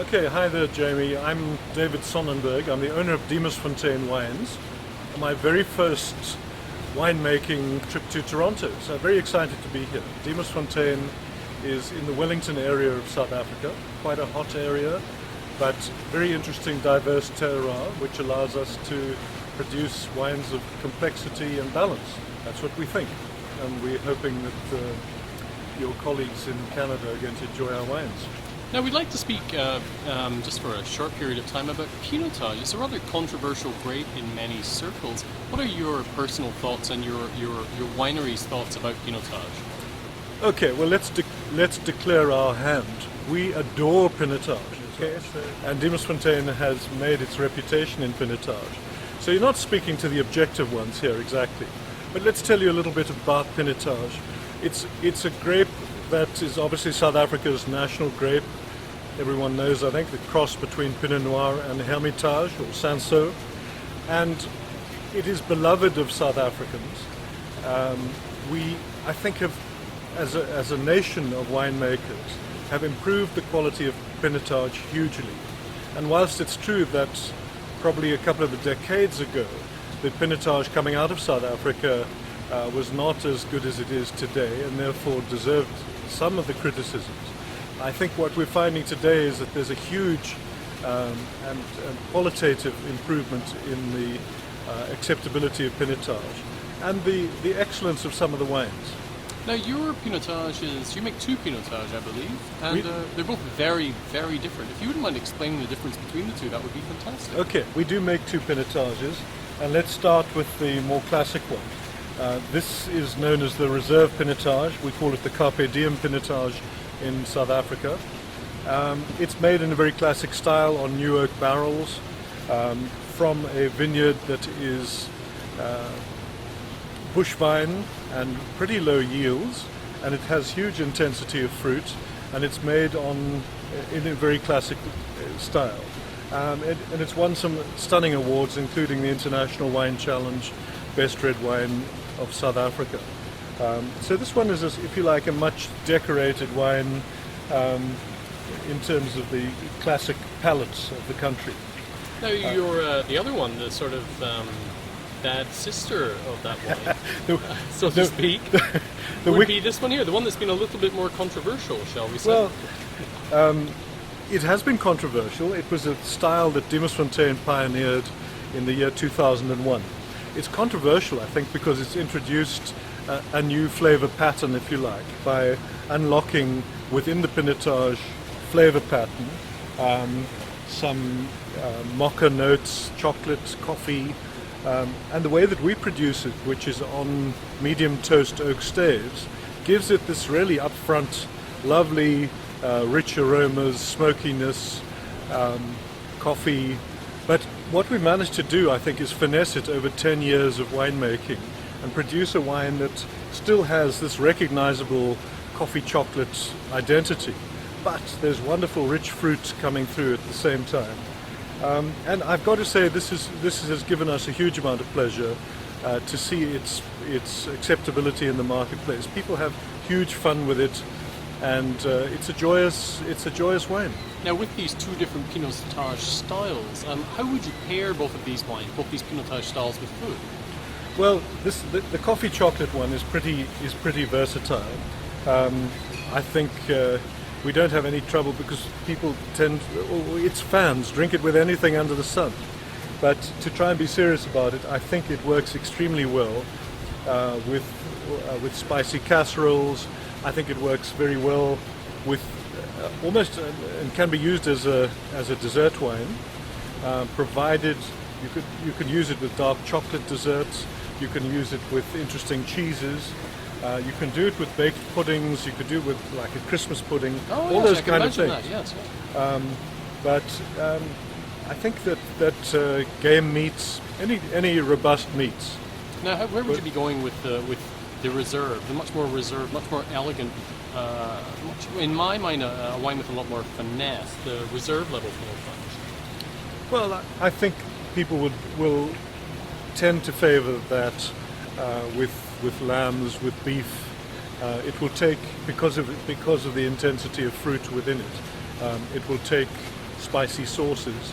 Okay, hi there, Jamie. I'm David Sonnenberg. I'm the owner of Diemersfontein Wines. My very first winemaking trip to Toronto, so I'm very excited to be here. Diemersfontein is in the Wellington area of South Africa, quite a hot area, but very interesting, diverse terroir, which allows us to produce wines of complexity and balance. That's what we think, and we're hoping that your colleagues in Canada are going to enjoy our wines. Now, we'd like to speak just for a short period of time about Pinotage. It's a rather controversial grape in many circles. What are your personal thoughts and your winery's thoughts about Pinotage? Okay, well, let's declare our hand. We adore Pinotage, okay? And Diemersfontein has made its reputation in Pinotage. So you're not speaking to the objective ones here exactly. But let's tell you a little bit about Pinotage. It's a grape that is obviously South Africa's national grape. Everyone knows, I think, the cross between Pinot Noir and Hermitage or Cinsault. And it is beloved of South Africans. We, I think, as a nation of winemakers, have improved the quality of Pinotage hugely. And whilst it's true that probably a couple of decades ago, the Pinotage coming out of South Africa was not as good as it is today, and therefore deserved some of the criticisms. I think what we're finding today is that there's a huge and qualitative improvement in the acceptability of Pinotage and the excellence of some of the wines. Now, your Pinotage you make two Pinotage, I believe, and they're both very, very different. If you wouldn't mind explaining the difference between the two, that would be fantastic. Okay, we do make two Pinotages, and let's start with the more classic one. This is known as the reserve Pinotage. We call it the Carpe Diem Pinotage in South Africa. It's made in a very classic style on new oak barrels from a vineyard that is bush vine and pretty low yields, and it has huge intensity of fruit, and it's made in a very classic style. And it's won some stunning awards, including the International Wine Challenge Best Red Wine of South Africa. So this one is, if you like, a much decorated wine in terms of the classic palates of the country. Now, the other one, the sort of bad sister of that wine, so to speak, would be this one here, the one that's been a little bit more controversial, shall we say? Well, it has been controversial. It was a style that Diemersfontein pioneered in the year 2001. It's controversial, I think, because it's introduced a new flavor pattern, if you like, by unlocking within the Pinotage flavor pattern some mocha notes, chocolate, coffee, and the way that we produce it, which is on medium toast oak staves, gives it this really upfront, lovely, rich aromas, smokiness, coffee. But what we managed to do, I think, is finesse it over 10 years of winemaking and produce a wine that still has this recognizable coffee chocolate identity, but there's wonderful rich fruit coming through at the same time. And I've got to say, this has given us a huge amount of pleasure to see its acceptability in the marketplace. People have huge fun with it, and it's a joyous wine. Now, with these two different Pinotage styles, how would you pair both of these wines, both these Pinotage styles, with food? Well, the coffee chocolate one is pretty versatile. I think we don't have any trouble because people it's fans, drink it with anything under the sun. But to try and be serious about it, I think it works extremely well with spicy casseroles. I think it works very well with almost and can be used as a dessert wine, provided you could use it with dark chocolate desserts. You can use it with interesting cheeses. You can do it with baked puddings. You could do it with like a Christmas pudding. Oh, all yes, those I can kind of imagine things. That, yes. But I think that game meats, any robust meats. Now, where would you be going with the reserve, the much more reserved, much more elegant, in my mind, a wine with a lot more finesse, the reserve level Pinotage? Well, I think people will tend to favour that with lambs, with beef. It will take, because of the intensity of fruit within it, it will take spicy sauces.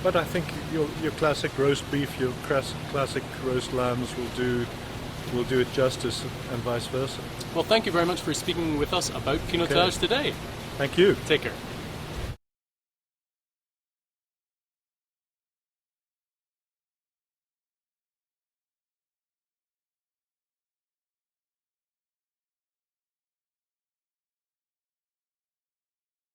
But I think your classic roast beef, your classic roast lambs will do it justice, and vice versa. Well, thank you very much for speaking with us about Pinotage today. Thank you. Take care.